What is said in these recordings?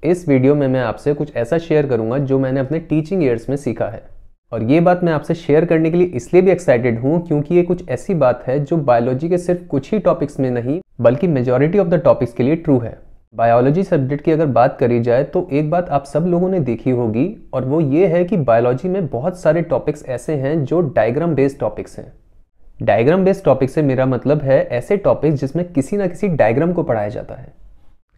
इस वीडियो में मैं आपसे कुछ ऐसा शेयर करूंगा जो मैंने अपने टीचिंग ईयर्स में सीखा है। और ये बात मैं आपसे शेयर करने के लिए इसलिए भी एक्साइटेड हूँ क्योंकि ये कुछ ऐसी बात है जो बायोलॉजी के सिर्फ कुछ ही टॉपिक्स में नहीं बल्कि मेजॉरिटी ऑफ द टॉपिक्स के लिए ट्रू है। बायोलॉजी सब्जेक्ट की अगर बात करी जाए तो एक बात आप सब लोगों ने देखी होगी और वो ये है कि बायोलॉजी में बहुत सारे टॉपिक्स ऐसे हैं जो डायग्राम बेस्ड टॉपिक्स हैं। डायग्राम बेस्ड टॉपिक से मेरा मतलब है ऐसे टॉपिक्स जिसमें किसी ना किसी डायग्राम को पढ़ाया जाता है।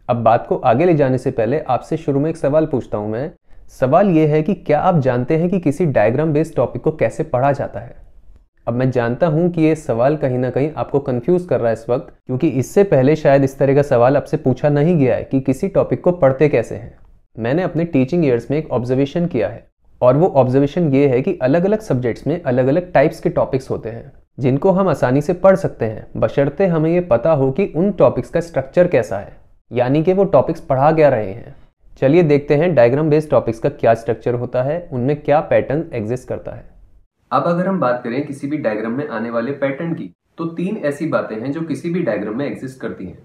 अब बात को आगे ले जाने से पहले आपसे शुरू में एक सवाल पूछता हूं मैं। सवाल यह है कि क्या आप जानते हैं कि किसी डायग्राम बेस्ड टॉपिक को कैसे पढ़ा जाता है? अब मैं जानता हूं कि ये सवाल कहीं ना कहीं आपको कंफ्यूज कर रहा है इस वक्त, क्योंकि इससे पहले शायद इस तरह का सवाल आपसे पूछा नहीं गया है कि किसी टॉपिक को पढ़ते कैसे हैं। मैंने अपने टीचिंग ईयर्स में एक ऑब्जर्वेशन किया है और वो ऑब्जर्वेशन ये है कि अलग अलग सब्जेक्ट्स में अलग अलग टाइप्स के टॉपिक्स होते हैं जिनको हम आसानी से पढ़ सकते हैं, बशर्ते हमें ये पता हो कि उन टॉपिक्स का स्ट्रक्चर कैसा है, यानी कि वो टॉपिक्स पढ़ा क्या रहे हैं। चलिए देखते हैं डायग्राम बेस्ड टॉपिक्स का क्या स्ट्रक्चर होता है, उनमें क्या पैटर्न एग्जिस्ट करता है। अब अगर हम बात करें किसी भी डायग्राम में आने वाले पैटर्न की, तो 3 ऐसी बातें हैं जो किसी भी डायग्राम में एग्जिस्ट करती हैं।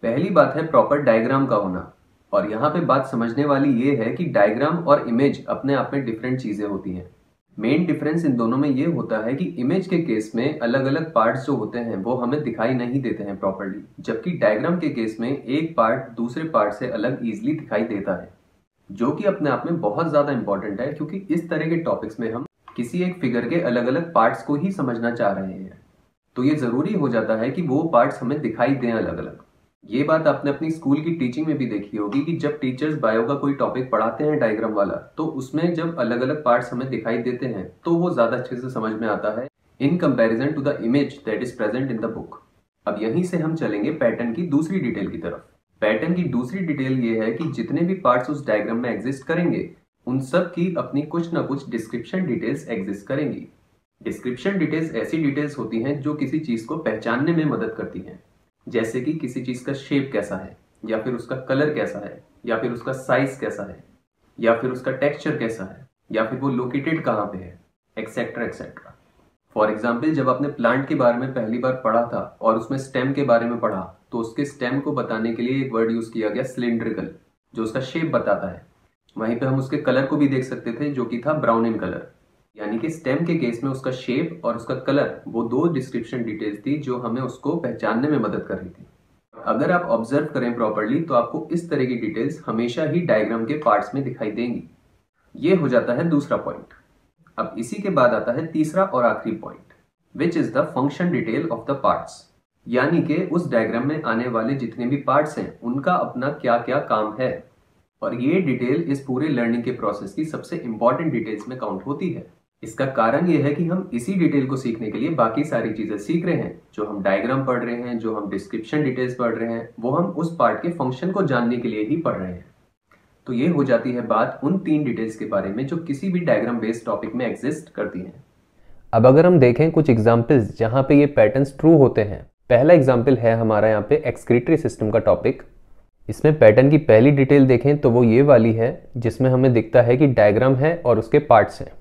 पहली बात है प्रॉपर डायग्राम का होना, और यहाँ पे बात समझने वाली ये है कि डायग्राम और इमेज अपने आप में डिफरेंट चीजें होती हैं। मेन डिफरेंस इन दोनों में ये होता है कि इमेज के केस में अलग अलग पार्ट्स जो होते हैं वो हमें दिखाई नहीं देते हैं प्रॉपर्ली, जबकि डायग्राम के केस में एक पार्ट दूसरे पार्ट से अलग इजीली दिखाई देता है, जो कि अपने आप में बहुत ज्यादा इंपॉर्टेंट है, क्योंकि इस तरह के टॉपिक्स में हम किसी एक फिगर के अलग अलग पार्ट्स को ही समझना चाह रहे हैं, तो ये जरूरी हो जाता है कि वो पार्ट्स हमें दिखाई दें अलग अलग। ये बात आपने अपनी स्कूल की टीचिंग में भी देखी होगी कि जब टीचर्स बायो का कोई टॉपिक पढ़ाते हैं डायग्राम वाला, तो उसमें जब अलग अलग पार्ट्स हमें दिखाई देते हैं तो वो ज्यादा अच्छे से समझ में आता है in comparison to the image that is present in the book. अब यहीं से हम चलेंगे पैटर्न की दूसरी डिटेल की तरफ। पैटर्न की दूसरी डिटेल ये है कि जितने भी पार्ट्स उस डायग्राम में एग्जिस्ट करेंगे उन सब की अपनी कुछ ना कुछ डिस्क्रिप्शन डिटेल्स एग्जिस्ट करेंगी। डिस्क्रिप्शन डिटेल्स ऐसी डिटेल्स होती हैं जो किसी चीज को पहचानने में मदद करती हैं, जैसे कि किसी चीज का शेप कैसा है, या फिर उसका कलर कैसा है, या फिर उसका साइज कैसा है, या फिर उसका टेक्सचर कैसा है, या फिर वो लोकेटेड कहाँ पे है, एक्सेट्रा एक्सेट्रा। फॉर एग्जाम्पल, जब आपने प्लांट के बारे में पहली बार पढ़ा था और उसमें स्टेम के बारे में पढ़ा, तो उसके स्टेम को बताने के लिए एक वर्ड यूज किया गया सिलिंड्रिकल, जो उसका शेप बताता है। वहीं पे हम उसके कलर को भी देख सकते थे, जो कि था ब्राउन इन कलर। यानी कि स्टेम के केस में उसका शेप और उसका कलर, वो 2 डिस्क्रिप्शन डिटेल्स थी जो हमें उसको पहचानने में मदद कर रही थी। अगर आप ऑब्जर्व करें प्रॉपर्ली तो आपको इस तरह की डिटेल्स हमेशा ही डायग्राम के पार्ट्स में दिखाई देंगी। ये हो जाता है दूसरा पॉइंट। अब इसी के बाद आता है तीसरा और आखिरी point, which is the function detail of the parts. यानी कि उस डायग्राम में आने वाले जितने भी पार्ट्स हैं उनका अपना क्या क्या काम है, और ये डिटेल इस पूरे लर्निंग के प्रोसेस की सबसे इंपॉर्टेंट डिटेल्स में काउंट होती है। इसका कारण यह है कि हम इसी डिटेल को सीखने के लिए बाकी सारी चीजें सीख रहे हैं। जो हम डायग्राम पढ़ रहे हैं, जो हम डिस्क्रिप्शन डिटेल्स पढ़ रहे हैं, वो हम उस पार्ट के फंक्शन को जानने के लिए ही पढ़ रहे हैं। तो ये हो जाती है बात उन 3 डिटेल्स के बारे में जो किसी भी डायग्राम बेस्ड टॉपिक में एग्जिस्ट करती हैं। अब अगर हम देखें कुछ एग्जाम्पल्स जहां पे ये पैटर्न्स ट्रू होते हैं। पहला एग्जाम्पल है हमारा यहाँ पे एक्सक्रीटरी सिस्टम का टॉपिक। इसमें पैटर्न की पहली डिटेल देखें तो वो ये वाली है, जिसमें हमें दिखता है कि डायग्राम है और उसके पार्ट्स हैं।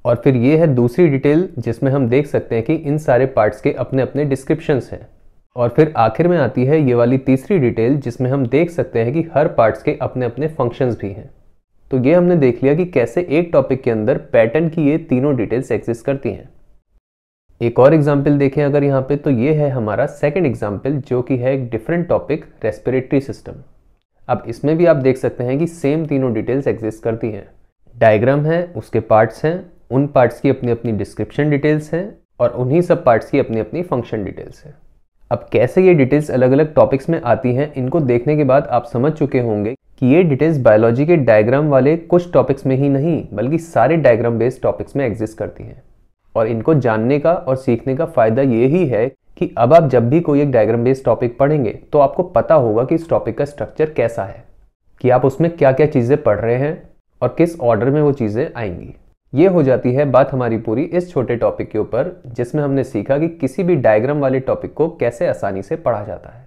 और फिर ये है दूसरी डिटेल जिसमें हम देख सकते हैं कि इन सारे पार्ट्स के अपने अपने डिस्क्रिप्शंस हैं। और फिर आखिर में आती है ये वाली तीसरी डिटेल जिसमें हम देख सकते हैं कि हर पार्ट्स के अपने अपने फंक्शंस भी हैं। तो ये हमने देख लिया कि कैसे एक टॉपिक के अंदर पैटर्न की ये तीनों डिटेल्स एग्जिस्ट करती हैं। एक और एग्जाम्पल देखें अगर यहाँ पे, तो ये है हमारा सेकंड एग्जाम्पल, जो कि है एक डिफरेंट टॉपिक, रेस्पिरेटरी सिस्टम। अब इसमें भी आप देख सकते हैं कि सेम तीनों डिटेल्स एग्जिस्ट करती हैं। डायग्राम है, उसके पार्ट्स हैं, उन पार्ट्स की अपनी अपनी डिस्क्रिप्शन डिटेल्स हैं, और उन्हीं सब पार्ट्स की अपनी अपनी फंक्शन डिटेल्स हैं। अब कैसे ये डिटेल्स अलग अलग टॉपिक्स में आती हैं, इनको देखने के बाद आप समझ चुके होंगे कि ये डिटेल्स बायोलॉजी के डायग्राम वाले कुछ टॉपिक्स में ही नहीं बल्कि सारे डायग्राम बेस्ड टॉपिक्स में एग्जिस्ट करती हैं। और इनको जानने का और सीखने का फायदा ये ही है कि अब आप जब भी कोई एक डायग्राम बेस्ड टॉपिक पढ़ेंगे तो आपको पता होगा कि इस टॉपिक का स्ट्रक्चर कैसा है, कि आप उसमें क्या क्या चीज़ें पढ़ रहे हैं और किस ऑर्डर में वो चीज़ें आएंगी। ये हो जाती है बात हमारी पूरी इस छोटे टॉपिक के ऊपर, जिसमें हमने सीखा कि किसी भी डायग्राम वाले टॉपिक को कैसे आसानी से पढ़ा जाता है।